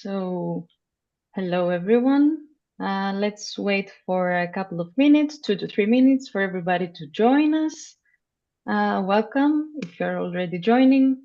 So, hello everyone. Let's wait for a couple of minutes, 2 to 3 minutes, for everybody to join us. Welcome if you're already joining.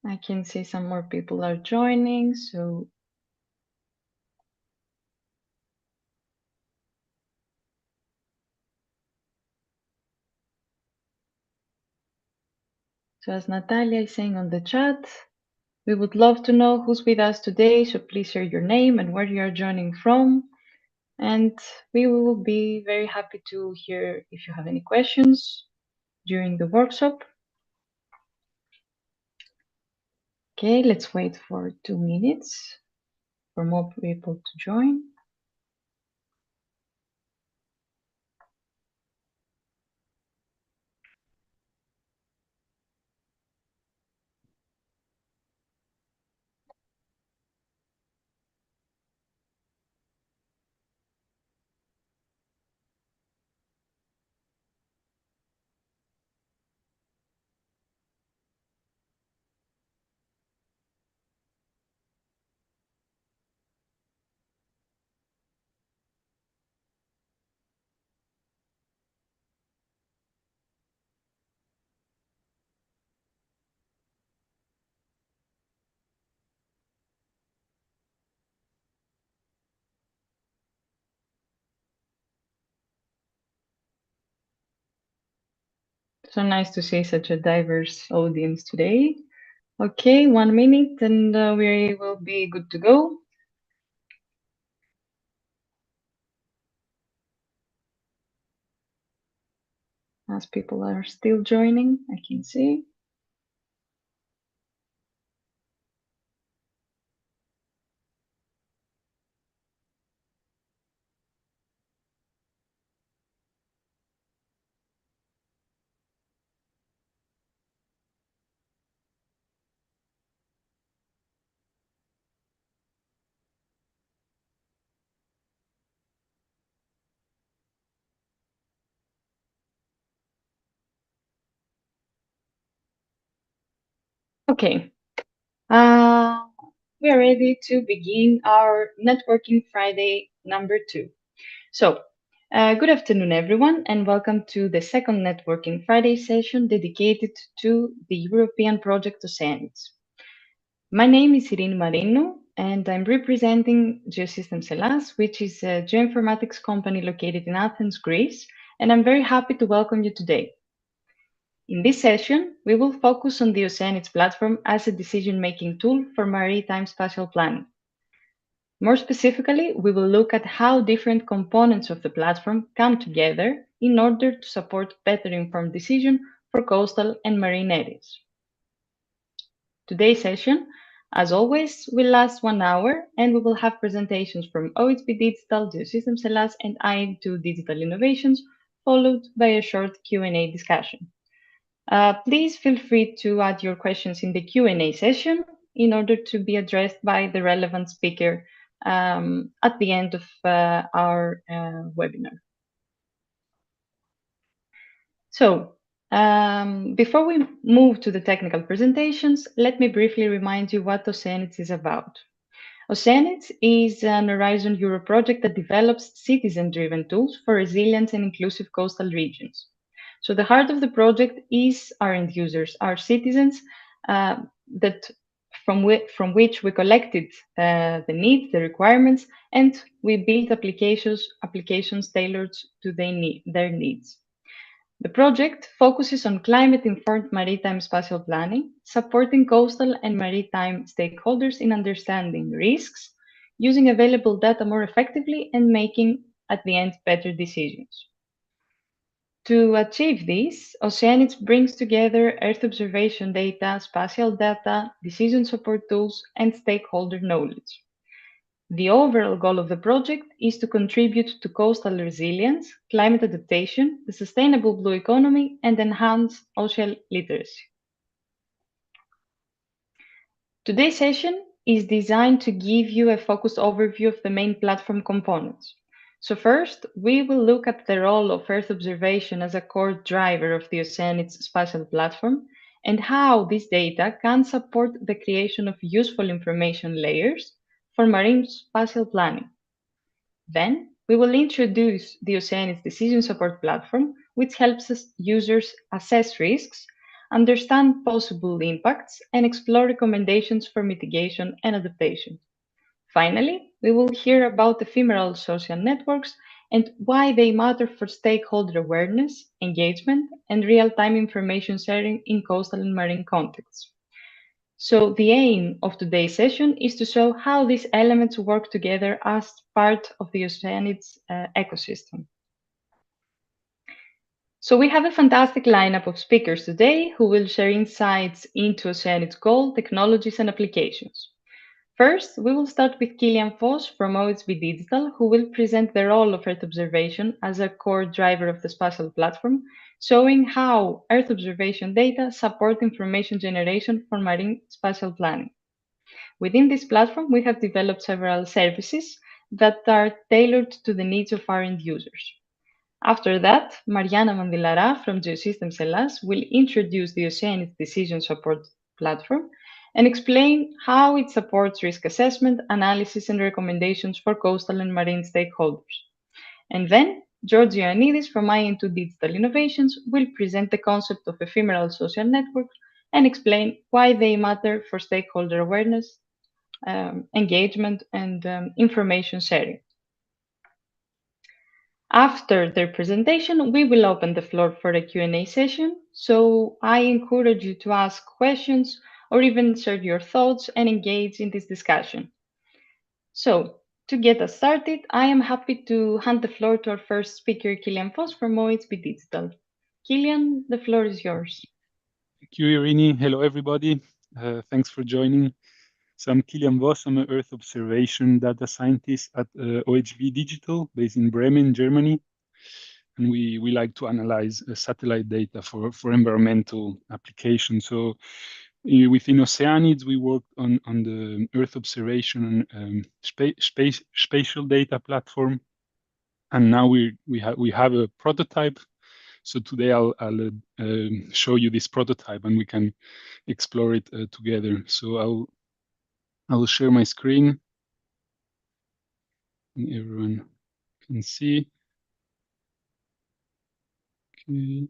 I can see some more people are joining, so as Natalia is saying on the chat, we would love to know who's with us today, so please share your name and where you are joining from. And we will be very happy to hear if you have any questions during the workshop. Okay, let's wait for 2 minutes for more people to join. So nice to see such a diverse audience today. Okay, 1 minute and we will be good to go. As people are still joining, I can see. Okay, we are ready to begin our Networking Friday number 2. So, good afternoon, everyone, and welcome to the second Networking Friday session dedicated to the European project OCEANIDS. My name is Eirini Marinou, and I'm representing Geosystems Hellas, which is a geoinformatics company located in Athens, Greece, and I'm very happy to welcome you today. In this session, we will focus on the OCEANIDS platform as a decision-making tool for maritime spatial planning. More specifically, we will look at how different components of the platform come together in order to support better informed decision for coastal and marine areas. Today's session, as always, will last 1 hour and we will have presentations from OHB Digital, Geosystems Hellas and IN2 Digital Innovations, followed by a short Q&A discussion. Please feel free to add your questions in the Q&A session in order to be addressed by the relevant speaker at the end of our webinar. So, before we move to the technical presentations, let me briefly remind you what OCEANIDS is about. OCEANIDS is an Horizon Europe project that develops citizen-driven tools for resilient and inclusive coastal regions. So the heart of the project is our end users, our citizens, from which we collected the needs, the requirements, and we built applications tailored to their needs. The project focuses on climate-informed maritime spatial planning, supporting coastal and maritime stakeholders in understanding risks, using available data more effectively and making, at the end, better decisions. To achieve this, OCEANIDS brings together Earth observation data, spatial data, decision support tools, and stakeholder knowledge. The overall goal of the project is to contribute to coastal resilience, climate adaptation, the sustainable blue economy, and enhance ocean literacy. Today's session is designed to give you a focused overview of the main platform components. So first, we will look at the role of Earth observation as a core driver of the OCEANIDS Spatial Platform and how this data can support the creation of useful information layers for marine spatial planning. Then, we will introduce the OCEANIDS Decision Support Platform, which helps users assess risks, understand possible impacts, and explore recommendations for mitigation and adaptation. Finally, we will hear about ephemeral social networks and why they matter for stakeholder awareness, engagement, and real-time information sharing in coastal and marine contexts. So the aim of today's session is to show how these elements work together as part of the OCEANIDS ecosystem. So we have a fantastic lineup of speakers today who will share insights into OCEANIDS goal, technologies, and applications. First, we will start with Kilian Vos from OHB Digital, who will present the role of Earth observation as a core driver of the spatial platform, showing how Earth observation data support information generation for marine spatial planning. Within this platform, we have developed several services that are tailored to the needs of our end users. After that, Mariana Mandilara from Geosystems Hellas will introduce the OCEANIDS Decision Support Platform and explain how it supports risk assessment, analysis, and recommendations for coastal and marine stakeholders. And then, George Ioannidis from IN2 Digital Innovations will present the concept of ephemeral social networks and explain why they matter for stakeholder awareness, engagement, and information sharing. After their presentation, we will open the floor for a Q&A session, so I encourage you to ask questions or even share your thoughts and engage in this discussion. So, to get us started, I am happy to hand the floor to our first speaker, Kilian Vos from OHB Digital. Kilian, the floor is yours. Thank you, Eirini. Hello, everybody. Thanks for joining. So I'm Kilian Vos. I'm an Earth observation data scientist at OHB Digital, based in Bremen, Germany. And we like to analyze satellite data for environmental applications. So within OCEANIDS, we work on the Earth observation and spatial data platform. And now we have a prototype. So today I'll show you this prototype and we can explore it together. So I'll share my screen and everyone can see. Okay.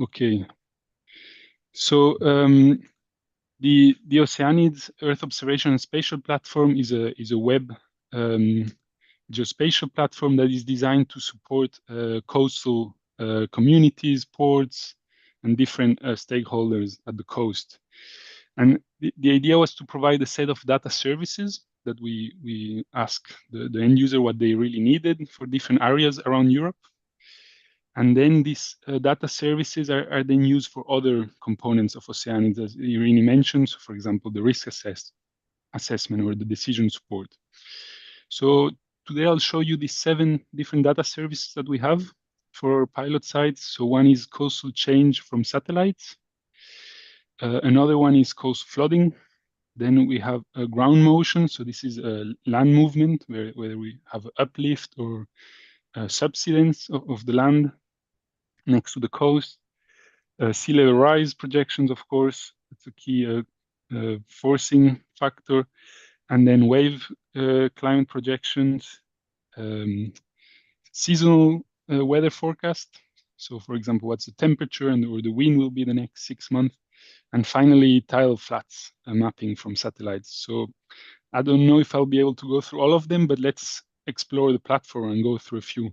Okay. So the OCEANIDS Earth Observation and Spatial Platform is a web geospatial platform that is designed to support coastal communities, ports, and different stakeholders at the coast. And the idea was to provide a set of data services that we ask the end user what they really needed for different areas around Europe. And then these data services are then used for other components of OCEANIDS, as Eirini mentioned, so for example, the risk assessment or the decision support. So today I'll show you the 7 different data services that we have for our pilot sites. So one is coastal change from satellites. Another one is coast flooding. Then we have a ground motion. So this is a land movement where we have uplift or subsidence of the land next to the coast. Sea level rise projections, of course, it's a key forcing factor. And then wave climate projections, seasonal weather forecast. So for example, what's the temperature or the wind will be the next 6 months. And finally, tidal flats mapping from satellites. So I don't know if I'll be able to go through all of them, but let's explore the platform and go through a few.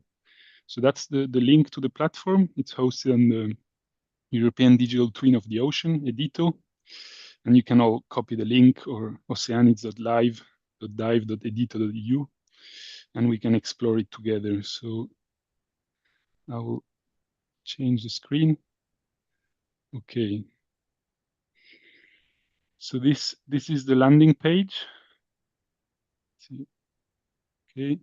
So that's the link to the platform. It's hosted on the European Digital Twin of the Ocean, EDITO. And you can all copy the link or oceanids.live.dive.edito.eu, and we can explore it together. So I will change the screen. Okay. So this is the landing page. Okay.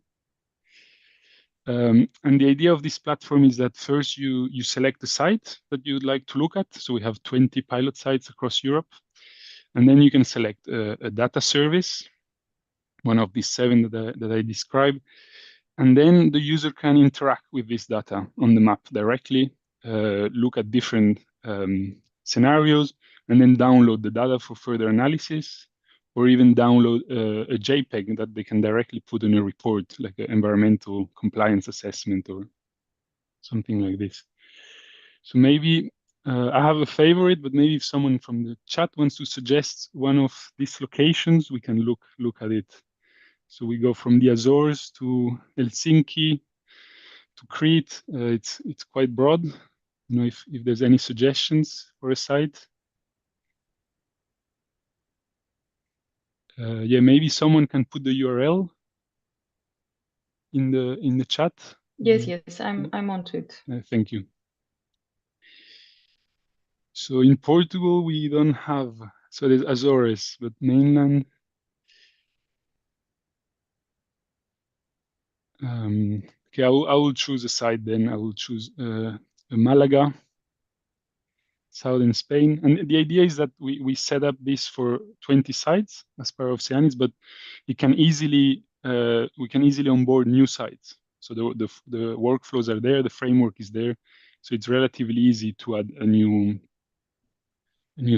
And the idea of this platform is that first you select the site that you'd like to look at. So we have 20 pilot sites across Europe. And then you can select a data service, one of these 7 that I described. And then the user can interact with this data on the map directly, look at different scenarios, and then download the data for further analysis, or even download a JPEG that they can directly put in a report, like an environmental compliance assessment or something like this. So maybe I have a favorite, but maybe if someone from the chat wants to suggest one of these locations, we can look at it. So we go from the Azores to Helsinki to Crete. It's quite broad. You know, if there's any suggestions for a site. Yeah, maybe someone can put the URL in the chat. Yes, I'm onto it. Thank you. So in Portugal we don't have. So there's Azores, but mainland. Okay, I will choose a site then. I will choose Malaga, southern Spain. And the idea is that we set up this for 20 sites as part of OCEANIDS, but we can easily onboard new sites. So the workflows are there, the framework is there, so it's relatively easy to add a new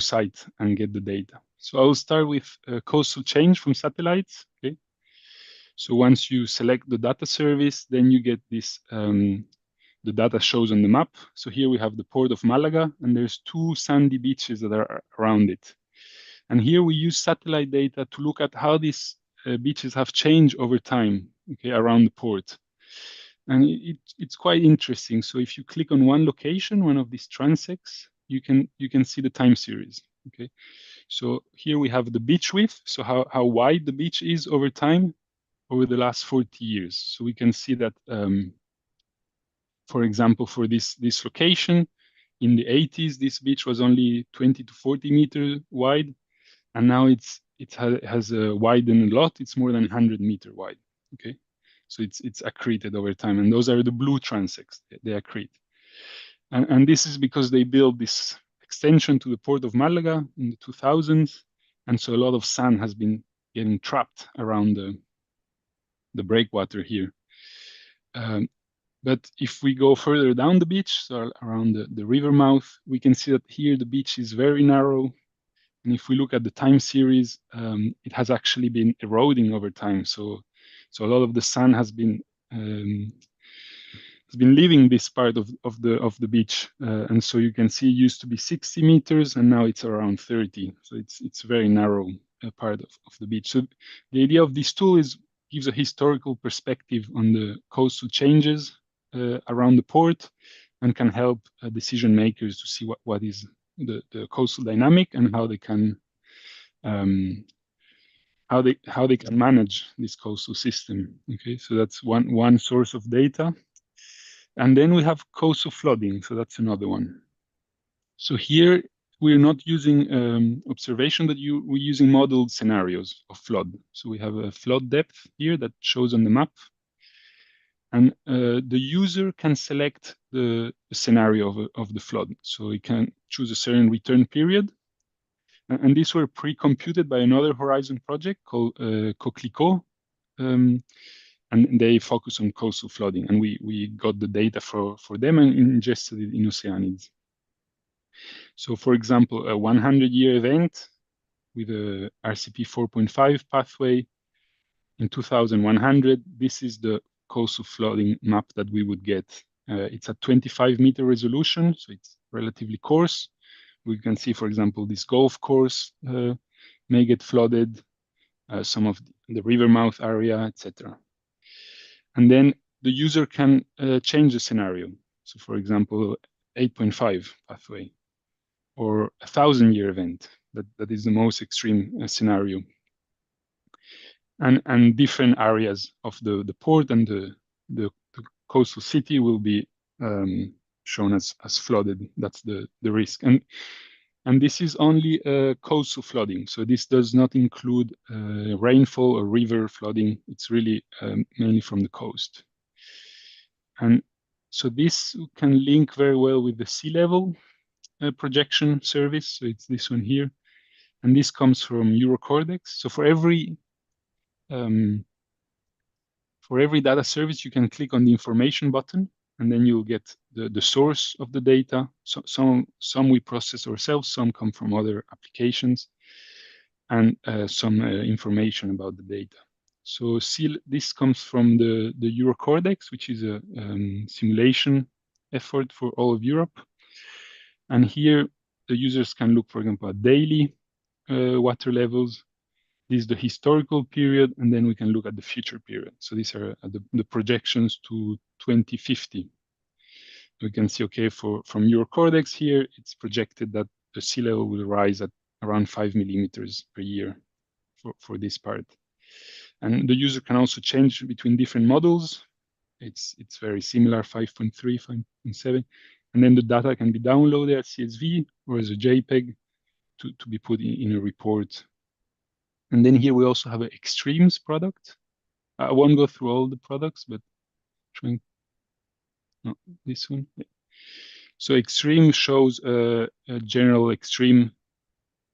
site and get the data. So I will start with coastal change from satellites. Okay. So once you select the data service, then you get this. The data shows on the map. So here we have the port of Malaga, and there's 2 sandy beaches that are around it. And here we use satellite data to look at how these beaches have changed over time, okay, around the port. And it's quite interesting. So if you click on one location, one of these transects, you can see the time series. Okay, so here we have the beach width, so how wide the beach is over time, over the last 40 years. So we can see that. For example, for this location, in the 80s, this beach was only 20 to 40 meters wide, and now it has widened a lot. It's more than 100-meter wide. Okay, so it's accreted over time, and those are the blue transects. They accrete, and this is because they built this extension to the port of Malaga in the 2000s, and so a lot of sand has been getting trapped around the breakwater here. But if we go further down the beach, so around the river mouth, we can see that here the beach is very narrow. And if we look at the time series, it has actually been eroding over time. So a lot of the sand has been leaving this part of the beach. And so you can see it used to be 60 meters, and now it's around 30. So it's very narrow part of the beach. So the idea of this tool gives a historical perspective on the coastal changes around the port, and can help decision makers to see what is the coastal dynamic and how they can manage this coastal system. Okay, so that's one source of data, and then we have coastal flooding. So that's another one. So here we're not using observation, but we're using modeled scenarios of flood. So we have a flood depth here that shows on the map. And the user can select the scenario of the flood. So he can choose a certain return period. And these were pre-computed by another Horizon project called Coquelicot. And they focus on coastal flooding. And we got the data for them and ingested it in OCEANIDS. So for example, a 100-year event with a RCP 4.5 pathway in 2100, this is the coastal flooding map that we would get. It's a 25-meter resolution, so it's relatively coarse. We can see, for example, this golf course may get flooded, some of the river mouth area, etc. And then the user can change the scenario. So for example, 8.5 pathway or a 1,000-year event. That is the most extreme scenario. And different areas of the port and the coastal city will be shown as flooded. That's the risk. And this is only coastal flooding. So this does not include rainfall or river flooding. It's really mainly from the coast. And so this can link very well with the sea level projection service. So it's this one here. And this comes from Eurocordex. So for every data service, you can click on the information button, and then you'll get the source of the data. So some we process ourselves, some come from other applications, and some information about the data. So this comes from the Eurocordex, which is a simulation effort for all of Europe. And here the users can look, for example, at daily water levels. This is the historical period, and then we can look at the future period. So these are the projections to 2050. We can see, okay, from Eurocordex here, it's projected that the sea level will rise at around 5 millimeters per year for this part. And the user can also change between different models. It's very similar, 5.3, 5.7. And then the data can be downloaded as CSV or as a JPEG to be put in a report. And then here we also have an extremes product. I won't go through all the products, but trying, no, this one. Yeah. So extreme shows a general extreme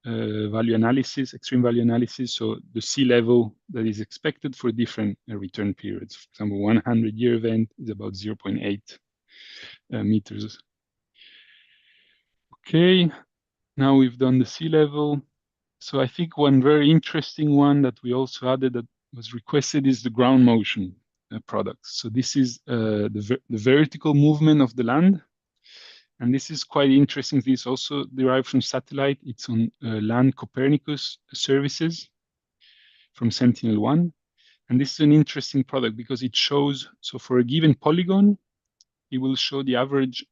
value analysis, extreme value analysis. So the sea level that is expected for different return periods. For example, 100-year event is about 0.8 meters. Okay, now we've done the sea level. So I think one very interesting one that we also added that was requested is the ground motion product. So this is the vertical movement of the land. And this is quite interesting. This is also derived from satellite. It's on land Copernicus services from Sentinel-1. And this is an interesting product because it shows, so for a given polygon, it will show the average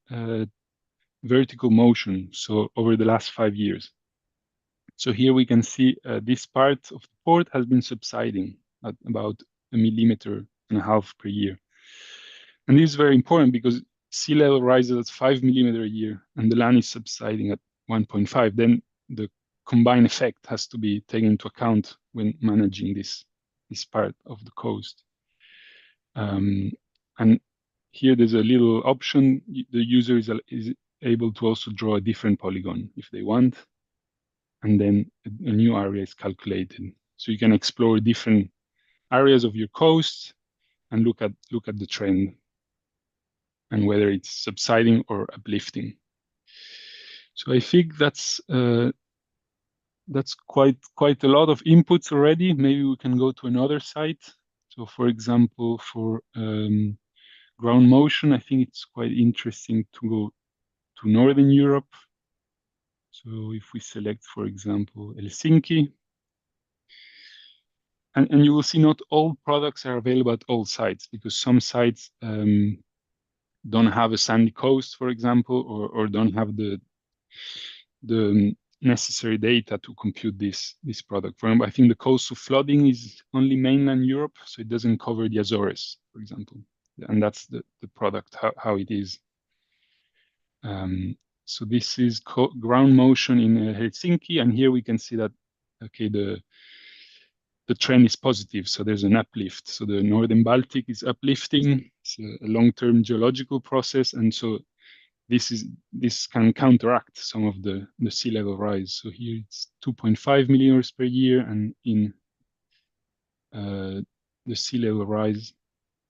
vertical motion, so over the last 5 years. So here we can see this part of the port has been subsiding at about 1.5 millimeters per year. And this is very important because sea level rises at 5 millimeters a year and the land is subsiding at 1.5. Then the combined effect has to be taken into account when managing this part of the coast. And here there's a little option. The user is able to also draw a different polygon if they want. And then a new area is calculated. So you can explore different areas of your coast and look at the trend and whether it's subsiding or uplifting. So I think that's quite a lot of inputs already. Maybe we can go to another site. So for example, for ground motion, I think it's quite interesting to go to Northern Europe. So if we select, for example, Helsinki, and you will see not all products are available at all sites because some sites don't have a sandy coast, for example, or don't have the necessary data to compute this product. For example, I think the coastal flooding is only mainland Europe, so it doesn't cover the Azores, for example. And that's the product, how it is. So this is ground motion in Helsinki, and here we can see that, okay, the trend is positive, so there's an uplift. So the Northern Baltic is uplifting. It's a long-term geological process, and so this can counteract some of the sea level rise. So here it's 2.5 millimeters per year, and in the sea level rise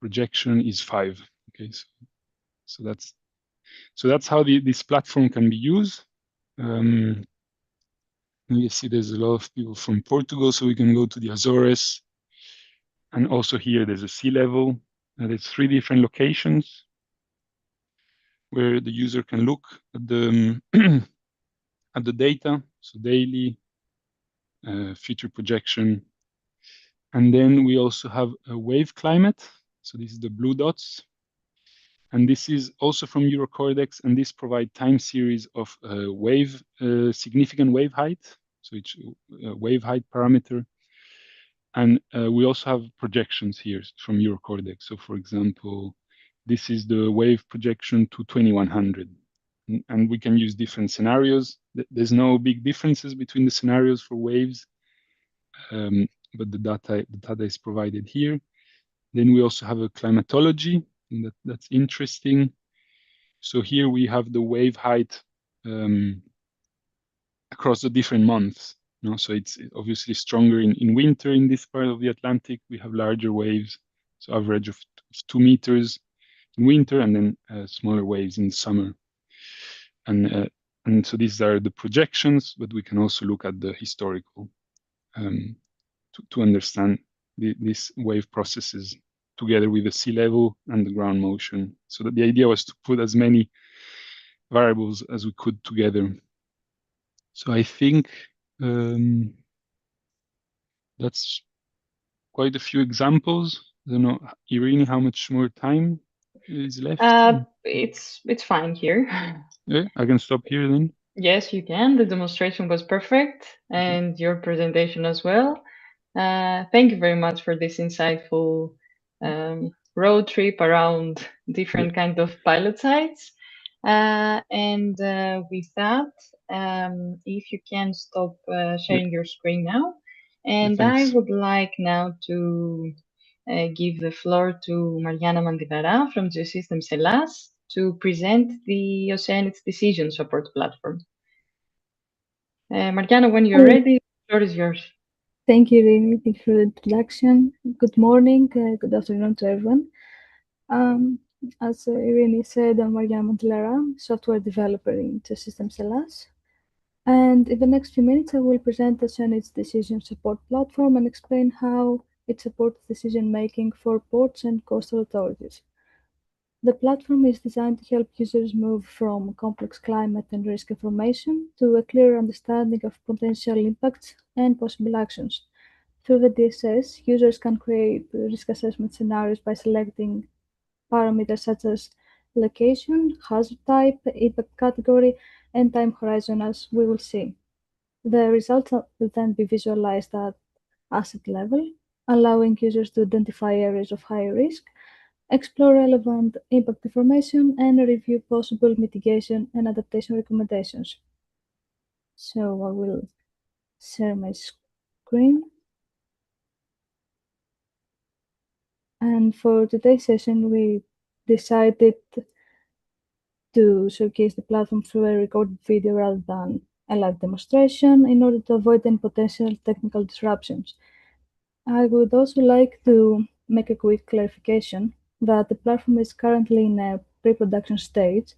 projection is 5. Okay, so that's how this platform can be used. You see there's a lot of people from Portugal, so we can go to the Azores. And also here there's a sea level. There's 3 different locations where the user can look at the at the data, so daily, future projection. And then we also have a wave climate. So this is the blue dots. And this is also from Eurocordex, and this provides time series of significant wave height. so each wave height parameter. And we also have projections here from Eurocordex. So for example, this is the wave projection to 2100. And we can use different scenarios. There's no big differences between the scenarios for waves, but the data is provided here. Then we also have a climatology, and that's interesting. So here we have the wave height across the different months. So it's obviously stronger in winter in this part of the Atlantic. We have larger waves, so average of 2 meters in winter, and then smaller waves in summer. And so these are the projections, but we can also look at the historical to understand these wave processes together with the sea level and the ground motion. So that the idea was to put as many variables as we could together. So I think that's quite a few examples. I don't know, Eirini, how much more time is left? It's fine here. Yeah, I can stop here then. Yes, you can. The demonstration was perfect, and your presentation as well. Thank you very much for this insightful road trip around different kind of pilot sites. And with that, if you can stop sharing your screen now. And I Thanks. would like now to give the floor to Mariana Mandilara from Geosystems Hellas to present the OCEANIDS Decision Support Platform. Mariana, when you're ready, the floor is yours. Thank you, Eirini. Thank you for the introduction. Good morning, good afternoon to everyone. As Eirini said, I'm Mariana Mandilara, software developer in Geosystems Hellas. And in the next few minutes, I will present the OCEANIDS Decision Support Platform and explain how it supports decision-making for ports and coastal authorities. The platform is designed to help users move from complex climate and risk information to a clear understanding of potential impacts and possible actions. Through the DSS, users can create risk assessment scenarios by selecting parameters such as location, hazard type, impact category, and time horizon, as we will see. The results will then be visualized at asset level, allowing users to identify areas of high risk, explore relevant impact information, and review possible mitigation and adaptation recommendations. So I will share my screen. And for today's session, we decided to showcase the platform through a recorded video rather than a live demonstration in order to avoid any potential technical disruptions. I would also like to make a quick clarification that the platform is currently in a pre-production stage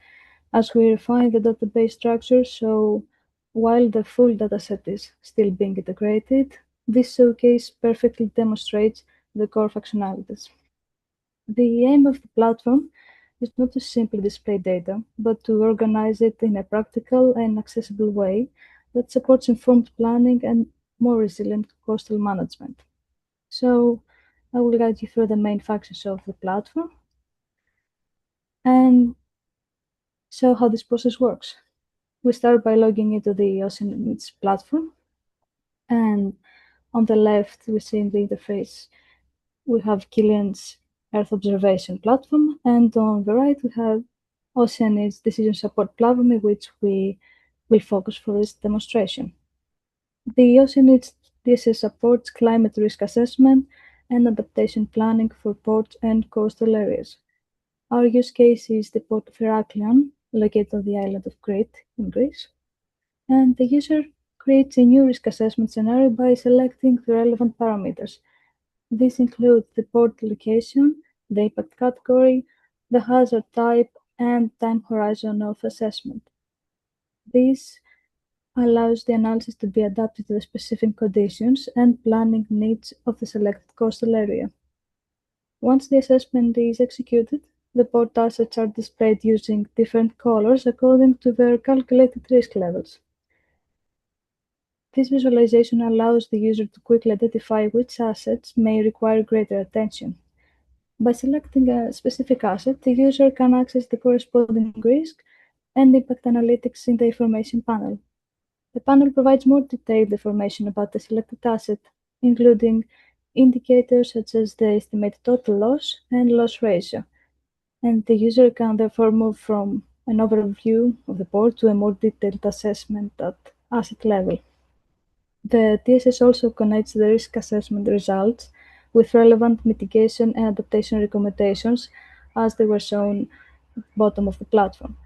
as we refine the database structure, so while the full dataset is still being integrated, this showcase perfectly demonstrates the core functionalities. The aim of the platform is not to simply display data, but to organize it in a practical and accessible way that supports informed planning and more resilient coastal management. So I will guide you through the main functions of the platform and show how this process works. We start by logging into the OCEANIDS platform, and on the left we see in the interface we have Kilian's Earth observation platform, and on the right we have OCEANIDS decision support platform, in which we will focus for this demonstration. The OCEANIDS DSS supports climate risk assessment and adaptation planning for ports and coastal areas. Our use case is the port of Heraklion, located on the island of Crete in Greece, and the user creates a new risk assessment scenario by selecting the relevant parameters. These include the port location, the impact category, the hazard type, and time horizon of assessment. This allows the analysis to be adapted to the specific conditions and planning needs of the selected coastal area. Once the assessment is executed, the port assets are displayed using different colors according to their calculated risk levels. This visualization allows the user to quickly identify which assets may require greater attention. By selecting a specific asset, the user can access the corresponding risk and impact analytics in the information panel. The panel provides more detailed information about the selected asset, including indicators such as the estimated total loss and loss ratio, and the user can therefore move from an overview of the board to a more detailed assessment at asset level. The TSS also connects the risk assessment results with relevant mitigation and adaptation recommendations as they were shown at the bottom of the platform.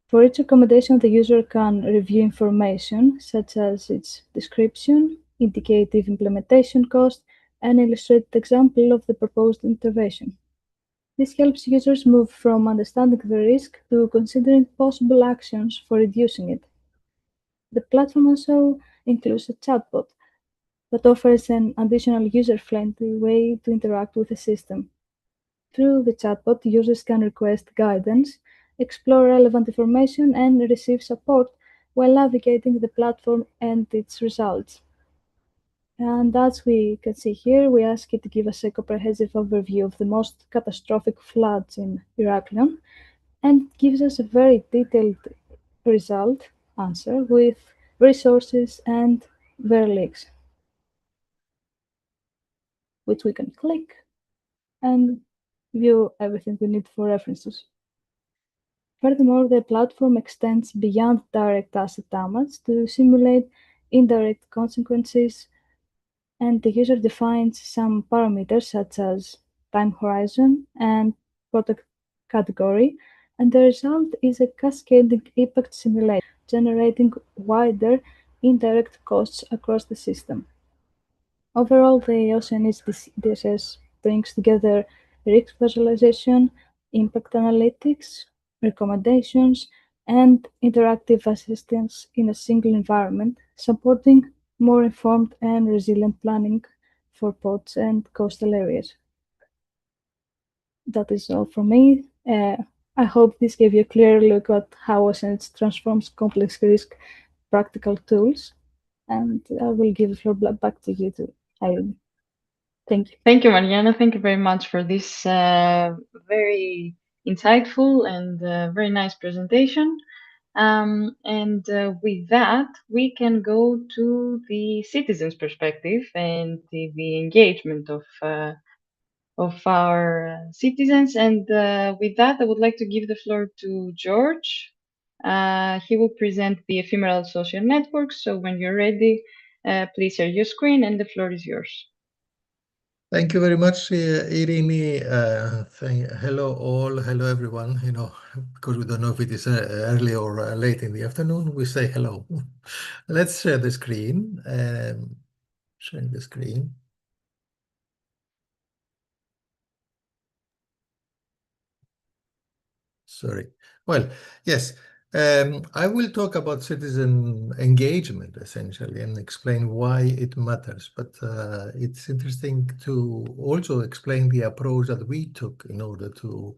For each recommendation, the user can review information such as its description, indicative implementation cost, and illustrated example of the proposed intervention. This helps users move from understanding the risk to considering possible actions for reducing it. The platform also includes a chatbot that offers an additional user-friendly way to interact with the system. Through the chatbot, users can request guidance, explore relevant information, and receive support while navigating the platform and its results. And as we can see here, we ask it to give us a comprehensive overview of the most catastrophic floods in Heraklion, and it gives us a very detailed result answer with resources and their links, which we can click and view everything we need for references. Furthermore, the platform extends beyond direct asset damage to simulate indirect consequences, and the user defines some parameters such as time horizon and product category, and the result is a cascading impact simulation, generating wider indirect costs across the system. Overall, the OCEANIDS DSS brings together risk visualization, impact analytics, recommendations, and interactive assistance in a single environment, supporting more informed and resilient planning for ports and coastal areas. That is all from me. I hope this gave you a clear look at how OCEANIDS transforms complex risk practical tools, and I will give the floor back to you, Eirini. Thank you. Thank you, Mariana. Thank you very much for this very insightful and very nice presentation. With that, we can go to the citizens' perspective and the engagement of our citizens. And with that, I would like to give the floor to George. He will present the ephemeral social networks. So when you're ready, please share your screen and the floor is yours. Thank you very much, Eirini. Hello all, hello everyone. Because we don't know if it is early or late in the afternoon, we say hello. Let's share the screen. Sharing the screen. Sorry. Well, yes. I will talk about citizen engagement essentially and explain why it matters. But it's interesting to also explain the approach that we took in order to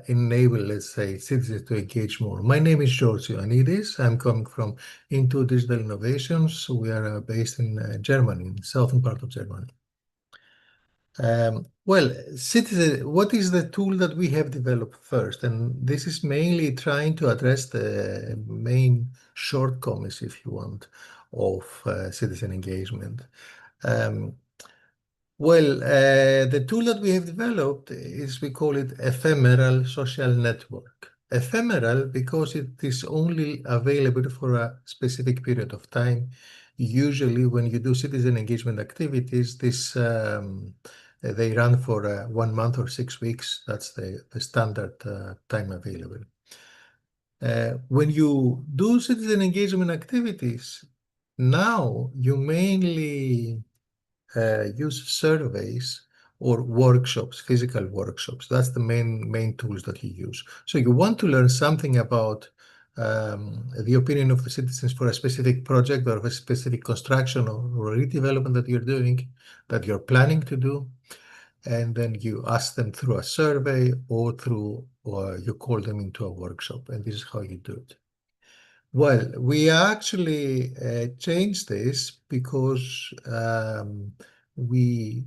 enable, let's say, citizens to engage more. My name is George Ioannidis. I'm coming from Into Digital Innovations. We are based in Germany, in the southern part of Germany. Well, citizen, what is the tool that we have developed first? And this is mainly trying to address the main shortcomings, if you want, of citizen engagement. The tool that we have developed is, we call it ephemeral social network. Ephemeral because it is only available for a specific period of time. Usually when you do citizen engagement activities, they run for 1 month or 6 weeks. That's the standard time available. When you do citizen engagement activities, now you mainly use surveys or workshops, physical workshops. That's the main tools that you use. So you want to learn something about the opinion of the citizens for a specific project or a specific construction or redevelopment that you're doing, that you're planning to do. And then you ask them through a survey or you call them into a workshop. And this is how you do it. Well, we actually changed this because we,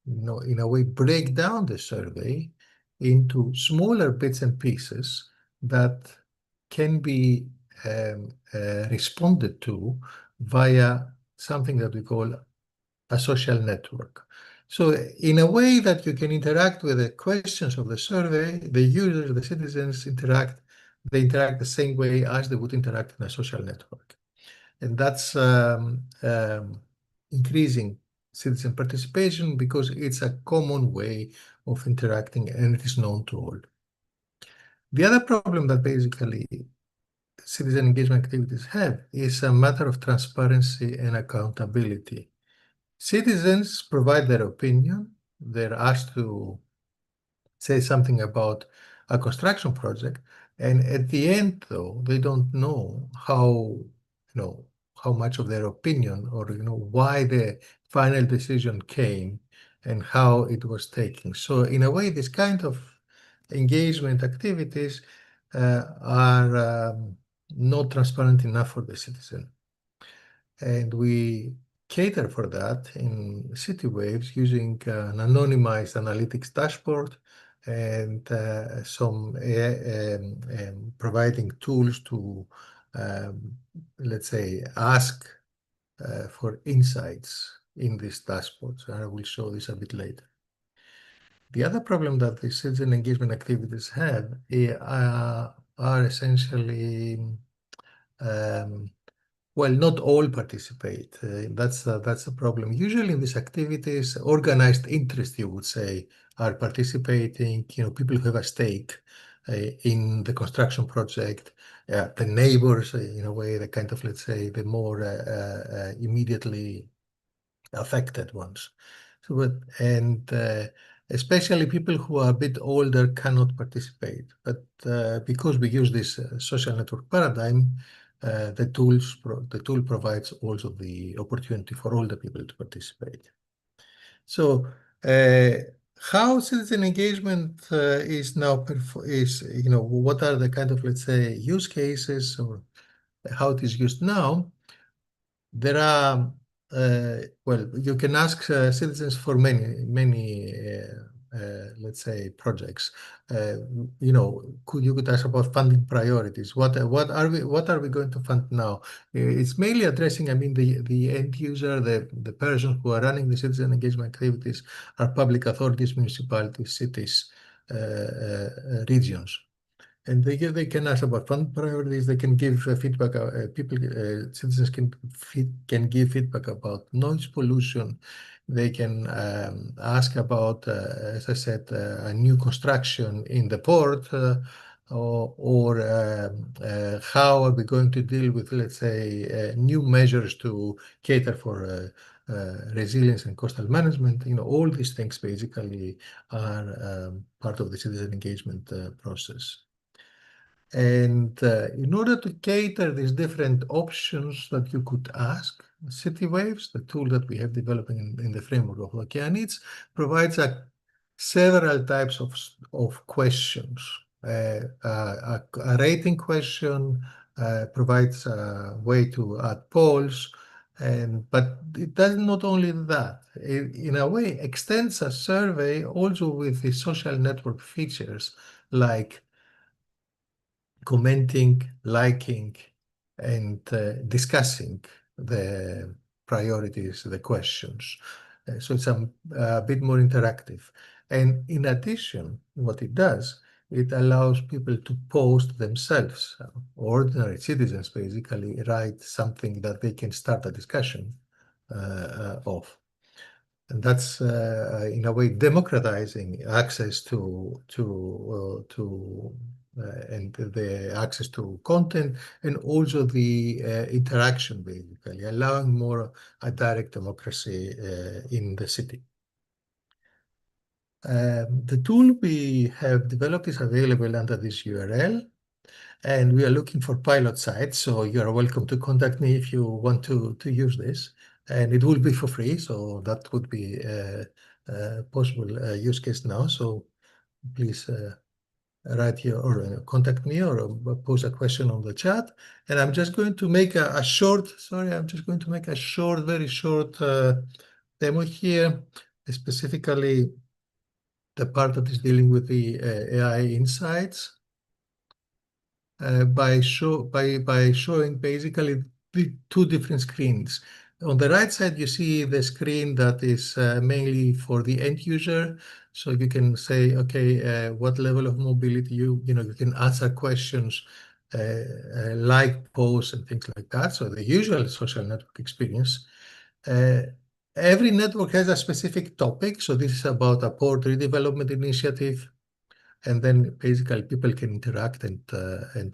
in a way, break down the survey into smaller bits and pieces that can be responded to via something that we call a social network. So in a way that you can interact with the questions of the survey, the users, the citizens they interact the same way as they would interact in a social network. And that's increasing citizen participation because it's a common way of interacting and it is known to all. The other problem that basically citizen engagement activities have is a matter of transparency and accountability. Citizens provide their opinion. They're asked to say something about a construction project, and at the end, though, they don't know how much of their opinion or why the final decision came and how it was taken. So, in a way, this kind of engagement activities are not transparent enough for the citizen. And we cater for that in CityWaves using an anonymized analytics dashboard and providing tools to, let's say, ask for insights in these dashboards. I will show this a bit later. The other problem that the citizen engagement activities have are essentially well, not all participate. That's a problem. Usually in these activities, organized interest, you would say, are participating. People who have a stake in the construction project, the neighbors, in a way, the kind of, let's say, the more immediately affected ones. Especially people who are a bit older cannot participate. But because we use this social network paradigm, the tool provides also the opportunity for older people to participate. So how citizen engagement is now what are the kind of, let's say, use cases or how it is used now? There are well, you can ask citizens for many let's say projects. You could ask about funding priorities. What are we going to fund now? It's mainly addressing, I mean, the end user, the person who are running the citizen engagement activities are public authorities, municipalities, cities, regions. And they can ask about fund priorities. They can give feedback. Citizens can give feedback about noise pollution. They can ask about, as I said, a new construction in the port, or how are we going to deal with, let's say, new measures to cater for resilience and coastal management. All these things basically are part of the citizen engagement process. And in order to cater these different options that you could ask, CityWaves, the tool that we have developed in the framework of OCEANIDS, provides several types of questions. A rating question provides a way to add polls, but it does not only that. It, in a way, extends a survey also with the social network features like commenting, liking, and discussing the priorities, the questions. So it's a bit more interactive. And in addition, what it does, it allows people to post themselves. Ordinary citizens basically write something that they can start a discussion of. And that's in a way democratizing access and the access to content, and also the interaction, basically allowing more a direct democracy in the city. The tool we have developed is available under this URL, and we are looking for pilot sites. So you are welcome to contact me if you want to use this, and it will be for free. So that would be a possible use case now. So please write here or contact me or pose a question on the chat. And I'm just going to make a short, very short demo here, specifically the part that is dealing with the AI insights. by showing basically the two different screens. On the right side, you see the screen that is mainly for the end user. So you can say, okay, what level of mobility you can answer questions like pose and things like that. So the usual social network experience. Every network has a specific topic. So this is about a port redevelopment initiative. And then basically people can interact and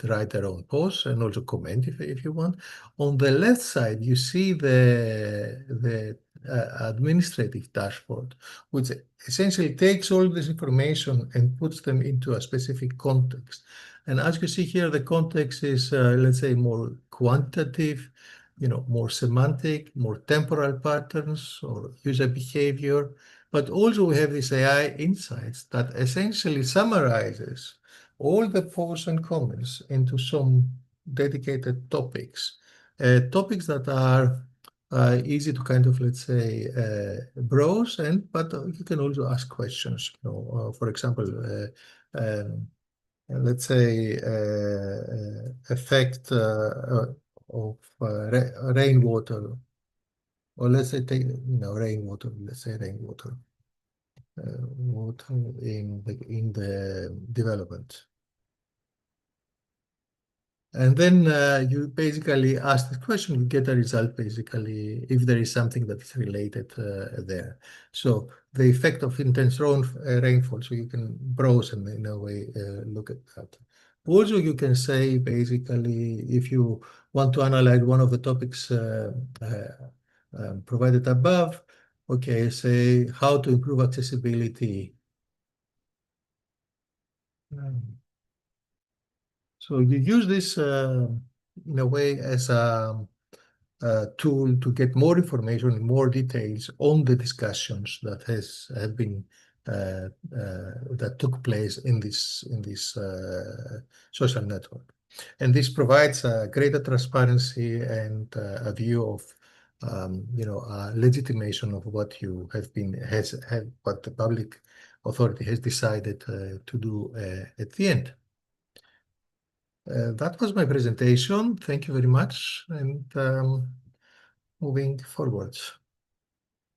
write their own posts and also comment if you want. On the left side, you see the administrative dashboard, which essentially takes all this information and puts them into a specific context. And as you see here, the context is, let's say, more quantitative, more semantic, more temporal patterns or user behavior. But also we have these AI insights that essentially summarizes all the posts and comments into some dedicated topics. Topics that are easy to kind of, let's say, browse, but you can also ask questions. For example, let's say effect of rainwater, or let's say rainwater. Let's say rainwater. Water in the development. And then you basically ask the question, you get a result basically if there is something that is related there. So the effect of intense rainfall, so you can browse and in a way look at that. Also, you can say basically if you want to analyze one of the topics provided above, okay, say how to improve accessibility. So you use this in a way as a tool to get more information and more details on the discussions that have been that took place in this social network, and this provides greater transparency and a view of legitimation of what you what the public authority has decided to do at the end. That was my presentation. Thank you very much. And moving forwards.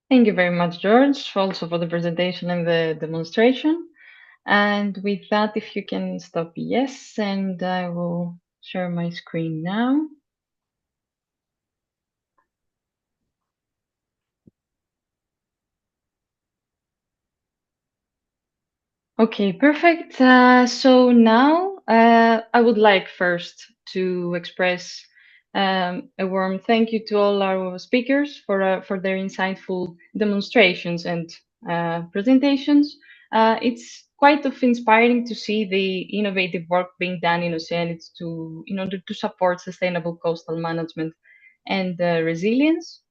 Thank you very much, George, also for the presentation and the demonstration. And with that, if you can stop yes, and I will share my screen now. Okay, perfect. So now I would like first to express a warm thank you to all our speakers for their insightful demonstrations and presentations. It's quite of inspiring to see the innovative work being done in OCEANIDS in order to support sustainable coastal management and resilience.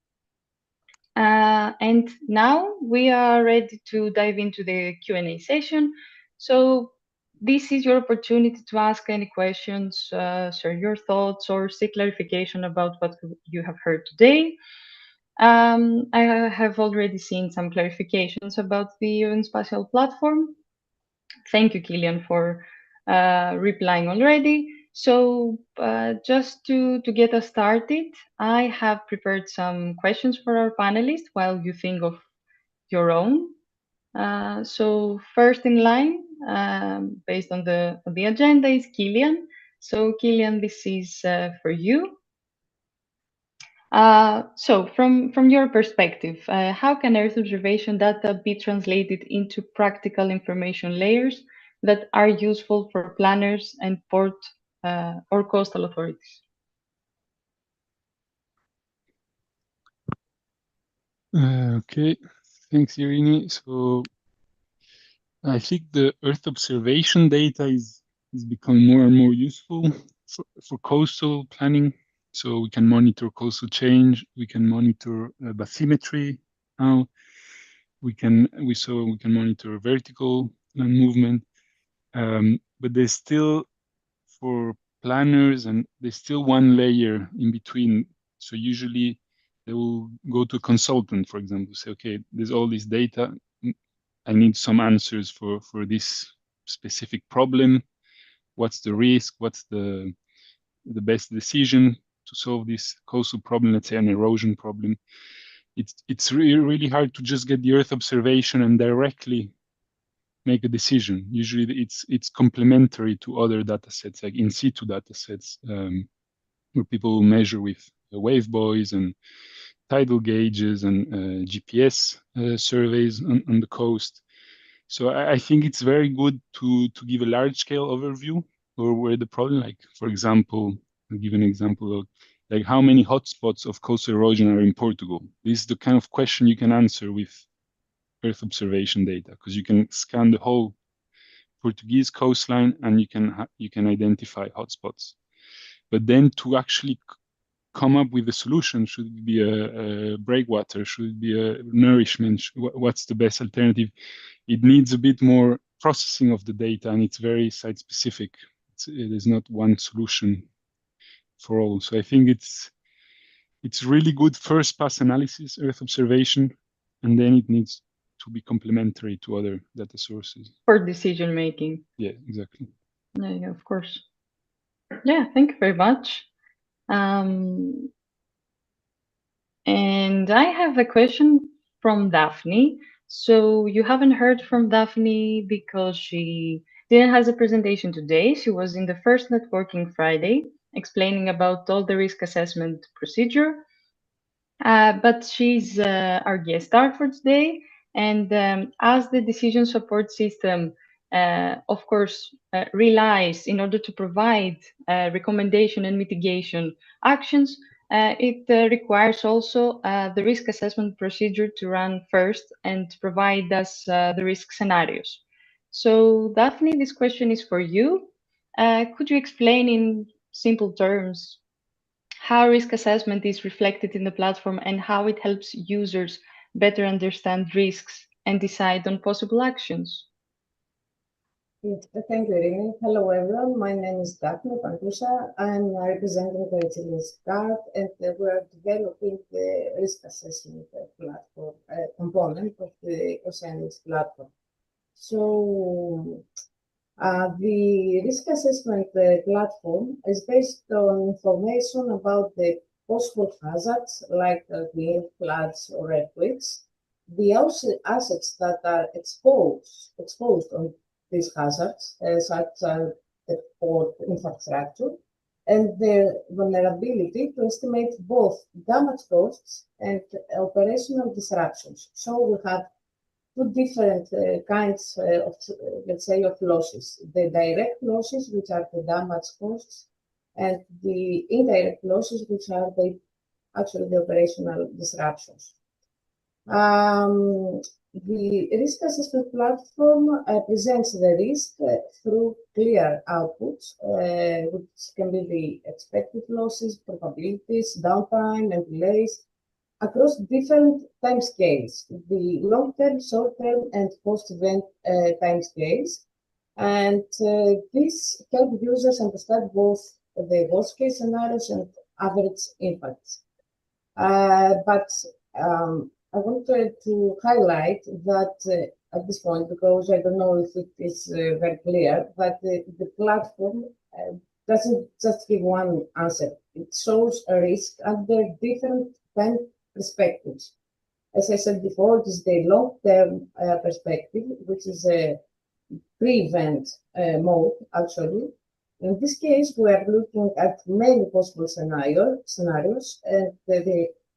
And now we are ready to dive into the Q&A session. So this is your opportunity to ask any questions, share your thoughts, or seek clarification about what you have heard today. I have already seen some clarifications about the Marine Spatial Platform. Thank you, Kilian, for replying already. So just to get us started, I have prepared some questions for our panelists while you think of your own. So first in line, based on the agenda, is Kilian. So Kilian, this is for you. So from your perspective, how can Earth observation data be translated into practical information layers that are useful for planners and port or coastal authorities? Okay, thanks, Eirini. So I think the Earth observation data is becoming more and more useful for coastal planning. So we can monitor coastal change, we can monitor bathymetry now, we can monitor vertical movement, but there's still, for planners, and there's still one layer in between. So usually they will go to a consultant, for example, say, okay, there's all this data, I need some answers for this specific problem. what's the risk, what's the best decision to solve this coastal problem, let's say an erosion problem. It's really hard to just get the Earth observation and directly make a decision. Usually it's complementary to other data sets, like in situ data sets, where people will measure with wave buoys and tidal gauges and GPS surveys on the coast. So I think it's very good to give a large scale overview or where the problem, like for example, I'll give an example of like how many hotspots of coastal erosion are in Portugal. This is the kind of question you can answer with Earth observation data, because you can scan the whole Portuguese coastline and you can identify hotspots. But then to actually come up with a solution, should it be a breakwater, should it be a nourishment, what's the best alternative? It needs a bit more processing of the data, and it's very site specific. It is not one solution for all. So I think it's really good first pass analysis, Earth observation, and then it needs to be complementary to other data sources. For decision making. Yeah, exactly. Yeah, of course. Yeah, thank you very much. And I have a question from Daphne. So you haven't heard from Daphne because she didn't have a presentation today. She was in the first Networking Friday explaining about all the risk assessment procedure. But she's our guest star for today. And as the decision support system, of course, relies in order to provide recommendation and mitigation actions, it requires also the risk assessment procedure to run first and to provide us the risk scenarios. So, Daphne, this question is for you. Could you explain in simple terms how risk assessment is reflected in the platform and how it helps users better understand risks and decide on possible actions? Yes, thank you, Eirini. Hello, everyone. My name is Daphne Pantusa. I'm representing the Resilience Card, and we're developing the risk assessment platform component of the OCEANIDS platform. So, the risk assessment platform is based on information about the possible hazards like wind, floods, or earthquakes, the assets that are exposed on these hazards, such as the port infrastructure, and their vulnerability to estimate both damage costs and operational disruptions. So we have two different kinds of, let's say, of losses. The direct losses, which are the damage costs, and the indirect losses, which are actually the operational disruptions. The risk assessment platform presents the risk through clear outputs, which can be the expected losses, probabilities, downtime, and delays, across different time scales, the long-term, short-term, and post-event time scales. And this helps users understand both the worst-case scenarios and average impacts. But I wanted to highlight that at this point, because I don't know if it is very clear, that the platform doesn't just give one answer. It shows a risk under different time perspectives. As I said before, it is the long-term perspective, which is a pre-event mode, actually. In this case, we are looking at many possible scenarios, and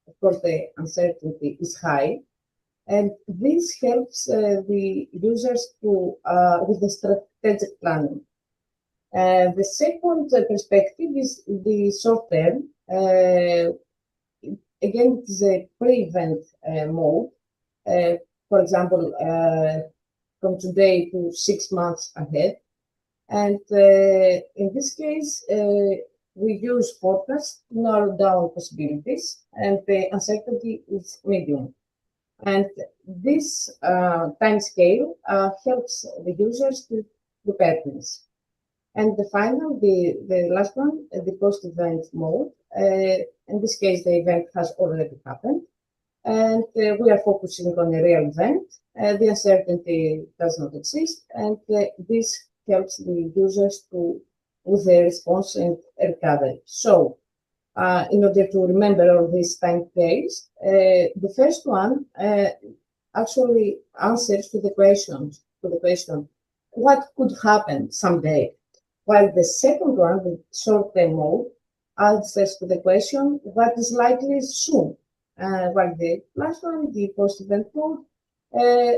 of course, the uncertainty is high. And this helps the users to with the strategic planning. The second perspective is the short term. Again, it is a pre-event mode. For example, from today to 6 months ahead. And in this case, we use forecasts to narrow down possibilities, and the uncertainty is medium. And this time scale helps the users to preparedness. And the last one, the post-event mode. In this case, the event has already happened, and we are focusing on a real event. The uncertainty does not exist, and this helps the users to with the response and recovery. So, in order to remember all these timescales, the first one actually answers to the question, what could happen someday? While the second one, the short-term mode, answers to the question, what is likely soon? While the last one, the post-event mode,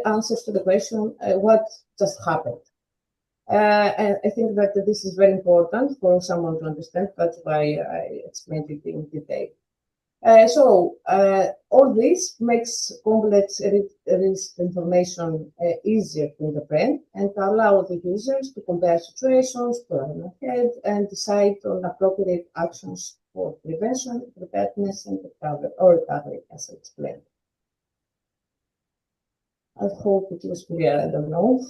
answers to the question, what just happened? And I think that this is very important for someone to understand. That's why I explained it in detail. All this makes complex risk information easier to interpret and allow the users to compare situations, plan ahead, and decide on appropriate actions for prevention, preparedness, and recovery, as I explained. I hope it was clear. I don't know.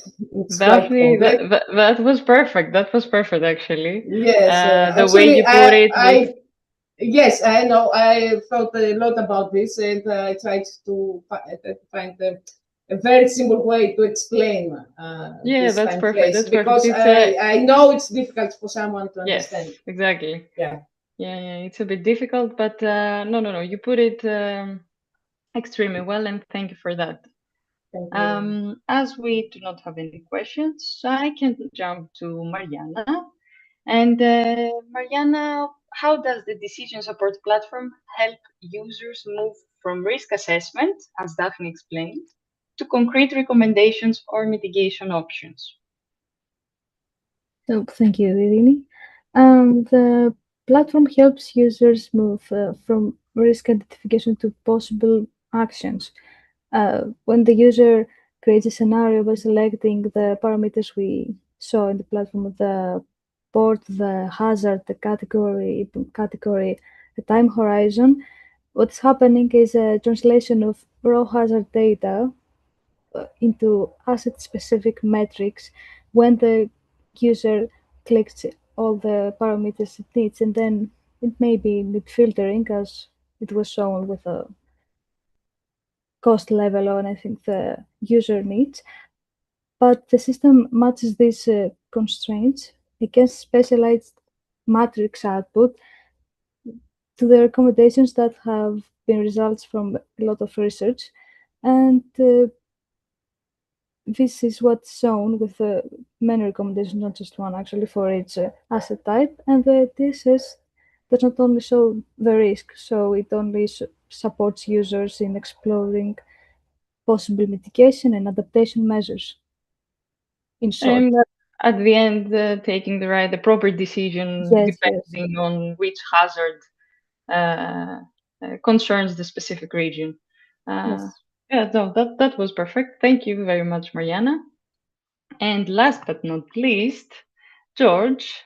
That was perfect. That was perfect, actually. Yes. The way you put it. Yes, I know. I thought a lot about this, and I tried to find a very simple way to explain. Yeah, that's perfect. That's because perfect. I know it's difficult for someone to understand. Yes, exactly. Yeah. It's a bit difficult, but no. You put it extremely well, and thank you for that. Thank you. As we do not have any questions, I can jump to Mariana. And Mariana, how does the decision support platform help users move from risk assessment, as Daphne explained, to concrete recommendations or mitigation options? So, thank you, Eirini. The platform helps users move from risk identification to possible actions. When the user creates a scenario by selecting the parameters we saw in the platform, the port, the hazard, the category, the time horizon, what's happening is a translation of raw hazard data into asset-specific metrics when the user clicks all the parameters it needs, and then it may be need filtering as it was shown with a cost level or anything the user needs. But the system matches these constraints against specialized matrix output to the recommendations that have been results from a lot of research. And this is what's shown with many recommendations, not just one actually, for each asset type. And the DSS does not only show the risk, so it only supports users in exploring possible mitigation and adaptation measures. In short. And at the end, taking the proper decision depending on which hazard concerns the specific region. That was perfect. Thank you very much, Mariana. And last but not least, George,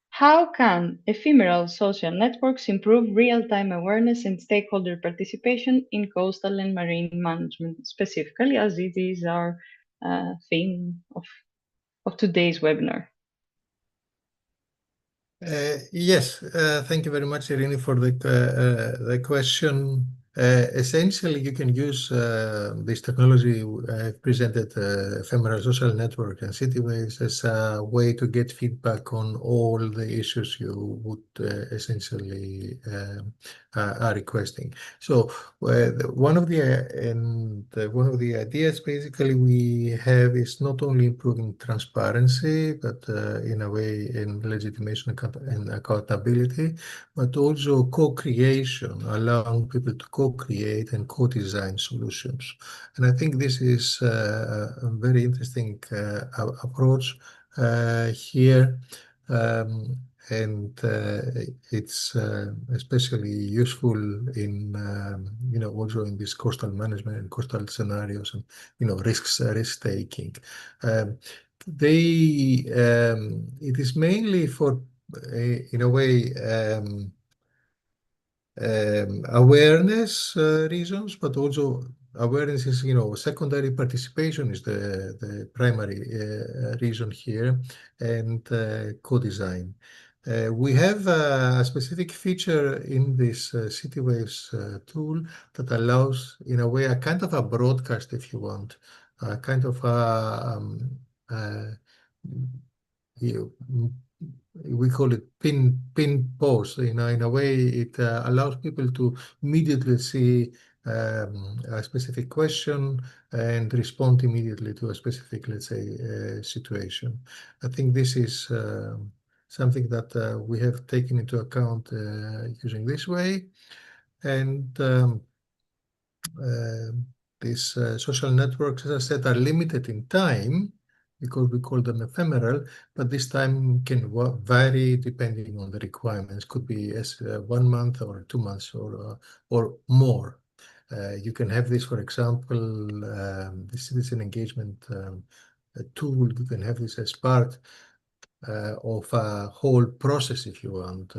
how can ephemeral social networks improve real-time awareness and stakeholder participation in coastal and marine management, specifically, as it is our theme of today's webinar? Yes, thank you very much, Eirini, for the question. Essentially, you can use this technology presented, ephemeral social network and cityways, as a way to get feedback on all the issues you would essentially are requesting. So one of the ideas basically we have is not only improving transparency, but in a way in legitimation and accountability, but also co-creation, allowing people to co-create and co-design solutions. And I think this is a very interesting approach here. And it's especially useful in also in this coastal management and coastal scenarios and risk taking. It is mainly for in a way awareness reasons, but also awareness is secondary participation is the primary reason here, and co-design. We have a specific feature in this CityWaves tool that allows, in a way, a kind of a broadcast, if you want, a kind of a we call it pin post. In a way, it allows people to immediately see a specific question and respond immediately to a specific, let's say, situation. I think this is something that we have taken into account using this way. And these social networks, as I said, are limited in time because we call them ephemeral, but this time can vary depending on the requirements. Could be as 1 month or 2 months or more. You can have this, for example, this is an engagement tool. You can have this as part of a whole process, if you want,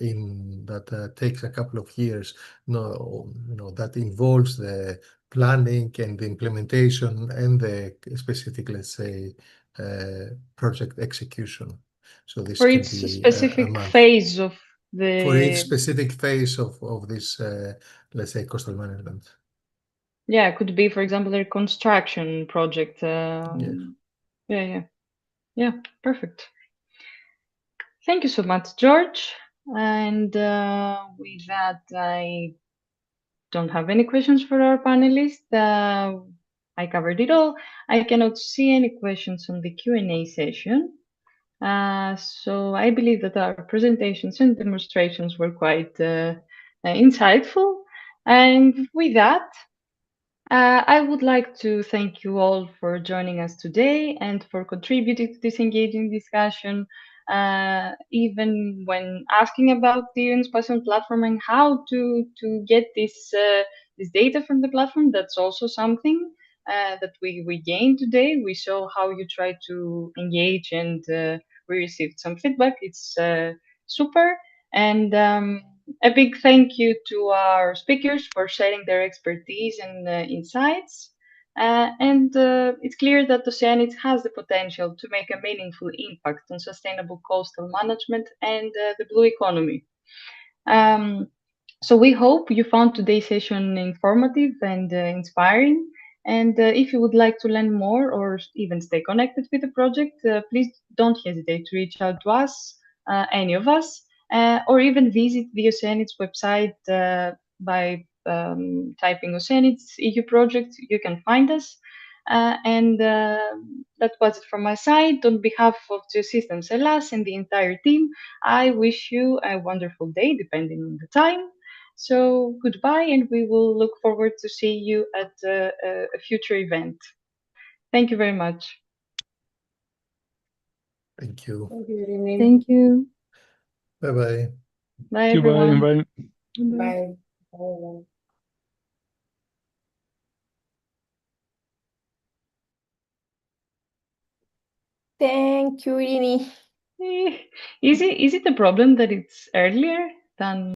in that takes a couple of years. That involves the planning and the implementation and the specific, let's say, project execution. So this For can each be a specific month. phase of For each the specific phase of this, let's say, coastal management. yeah, it could be, for example, a construction project. Yeah, perfect. Thank you so much, George. And with that, I don't have any questions for our panelists. I covered it all. I cannot see any questions on the Q&A session. So I believe that our presentations and demonstrations were quite insightful. And with that, I would like to thank you all for joining us today and for contributing to this engaging discussion, even when asking about the Marine Spatial Platform and how to get this data from the platform. That's also something that we gained today. We saw how you try to engage, and we received some feedback. It's super. And a big thank you to our speakers for sharing their expertise and insights. It's clear that OCEANIDS has the potential to make a meaningful impact on sustainable coastal management and the blue economy. So we hope you found today's session informative and inspiring. And if you would like to learn more or even stay connected with the project, please don't hesitate to reach out to us, any of us, or even visit the OCEANIDS website by typing OCEANIDS EU project. You can find us. That was it from my side. On behalf of Geosystems Hellas and the entire team, I wish you a wonderful day, depending on the time. So goodbye, and we will look forward to see you at a future event. Thank you very much. Thank you. Thank you, Eirini. Thank you. Bye-bye. Bye, everyone. Bye. Bye. Bye. Thank you, Eirini. Is it a problem that it's earlier than